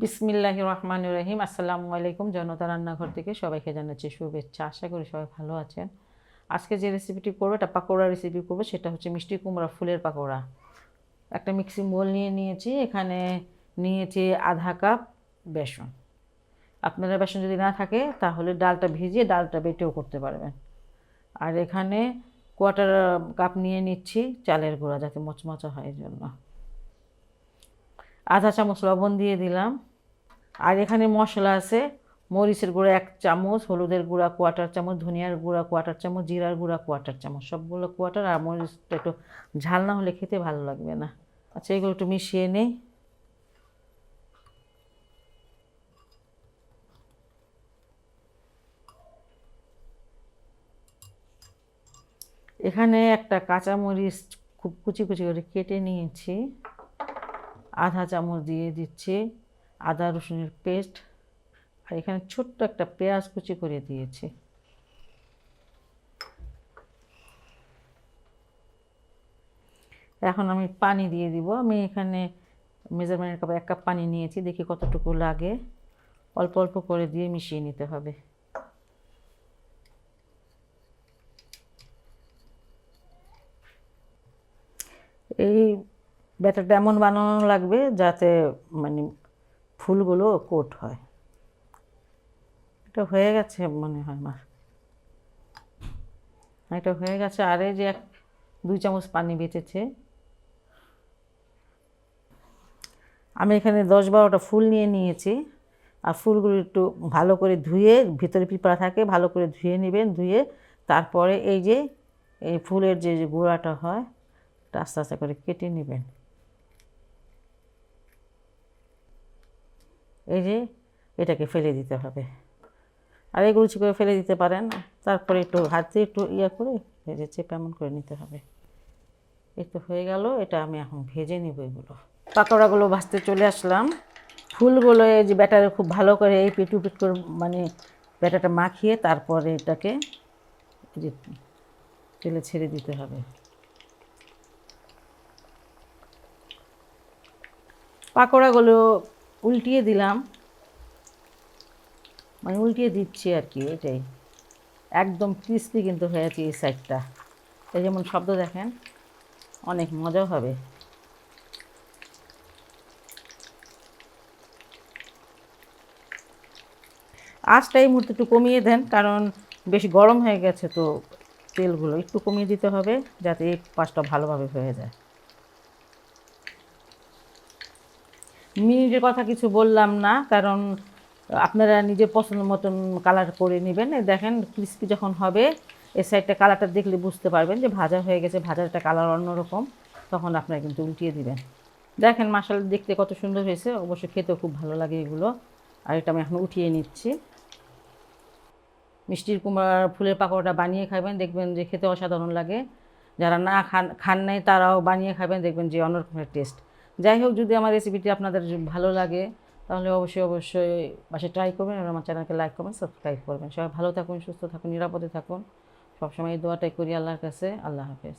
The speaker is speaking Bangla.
বিসমিল্লাহির রহমানির রহিম। আসসালামু আলাইকুম। জনতা রান্নাঘর থেকে সবাইকে জানাচ্ছি শুভেচ্ছা। আশা করি সবাই ভালো আছেন। আজকে যে রেসিপিটি করবো এটা পাকোড়া রেসিপি করবো, সেটা হচ্ছে মিষ্টি কুমড়া ফুলের পাকোড়া। একটা মিক্সিং বোল নিয়ে নিয়েছি, এখানে নিয়েছি আধা কাপ বেসন। আপনারা বেসন যদি না থাকে তাহলে ডালটা ভিজিয়ে ডালটা বেটেও করতে পারবেন। আর এখানে কোয়ার্টার কাপ নিয়ে নিচ্ছি চালের গুঁড়া, যাতে মচমচা হয় এর জন্য। আধা চামচ লবণ দিয়ে দিলাম। আর এখানে মশলা আছে, মরিচের গুঁড়া 1 চামচ, হলুদের গুঁড়া কোয়ার্টার চামচ, ধনিয়ার গুঁড়া কোয়ার্টার চামচ, জিরার গুঁড়া কোয়ার্টার চামচ, সবগুলো কোয়ার্টার। আর মরিচটা একটু ঝাল না হলে খেতে ভালো লাগবে না। আচ্ছা, এগুলো একটু মিশিয়ে নেই। এখানে একটা কাঁচামরিচ খুব কুচি কুচি করে কেটে নিয়েছি, আধা চামচ দিয়ে দিচ্ছি আদা রসুনের পেস্ট। আর এখানে ছোট্ট একটা পেঁয়াজ কুচি করে দিয়েছি। এখন আমি পানি দিয়ে দিব। আমি এখানে মেজারমেন্টের কাপে 1 কাপ পানি নিয়েছি, দেখি কতটুকু লাগে। অল্প অল্প করে দিয়ে মিশিয়ে নিতে হবে। এই ব্যাটারটা এমন বানানো লাগবে যাতে মানে ফুলগুলো কোট হয়। এটা হয়ে গেছে মনে হয় আমার, এটা হয়ে গেছে। আর এই যে 2 চামচ পানি বেঁচেছে। আমি এখানে 10-12টা ফুল নিয়ে নিয়েছি। আর ফুলগুলো একটু ভালো করে ধুয়ে, ভিতরে পিঁপড়া থাকে, ভালো করে ধুয়ে নেবেন। ধুয়ে তারপরে এই যে এই ফুলের যে গোড়াটা হয় এটা আস্তে আস্তে করে কেটে নেবেন। এই যে এটাকে ফেলে দিতে হবে। আর এগুলো করে ফেলে দিতে পারেন। তারপরে একটু হাতে একটু করে ভেজে চেপে এমন করে নিতে হবে। এই তো হয়ে গেল। এটা আমি এখন ভেজে নিব। এগুলো পাকোড়াগুলো ভাজতে চলে আসলাম। ফুলগুলো এই যে ব্যাটারে খুব ভালো করে এই পিট উপিট করে মানে ব্যাটারটা মাখিয়ে তারপরে এটাকে যে তেলে ছেড়ে দিতে হবে। পাকোড়াগুলো উল্টিয়ে দিলাম, মানে উল্টিয়ে দিচ্ছি আর কি। এটাই একদম ক্রিস্পি কিন্তু হয়েছে এই সাইডটা। এই যেমন শব্দ দেখেন, অনেক মজা হবে। আঁচটা এই মুহূর্তে একটু কমিয়ে দেন, কারণ বেশি গরম হয়ে গেছে তো তেলগুলো একটু কমিয়ে দিতে হবে যাতে এই পাশটা ভালোভাবে হয়ে যায়। মিনিটের কথা কিছু বললাম না, কারণ আপনারা নিজের পছন্দ মতন কালার করে নেবেন। দেখেন ক্রিস্পি যখন হবে, এই সাইডটা কালারটা দেখলে বুঝতে পারবেন যে ভাজা হয়ে গেছে, ভাজার একটা কালার অন্যরকম, তখন আপনারা কিন্তু উল্টিয়ে দিবেন। দেখেন মাশাআল্লাহ দেখতে কত সুন্দর হয়েছে, অবশ্যই খেতেও খুব ভালো লাগে এগুলো। আর এটা আমি এখন উঠিয়ে নিচ্ছি। মিষ্টির কুমড়ার ফুলের পাকোড়াটা বানিয়ে খাবেন, দেখবেন যে খেতে অসাধারণ লাগে। যারা না খান নাই তারাও বানিয়ে খাবেন, দেখবেন যে অন্যরকম টেস্ট। যাই হোক, যদি আমার রেসিপিটি আপনাদের ভালো লাগে তাহলে অবশ্যই অবশ্যই বাসায় ট্রাই করবেন এবং আমার চ্যানেলকে লাইক করবেন, সাবস্ক্রাইব করবেন। সবাই ভালো থাকুন, সুস্থ থাকুন, নিরাপদে থাকুন। সবসময় এই দোয়াটাই করি আল্লাহর কাছে। আল্লাহ হাফেজ।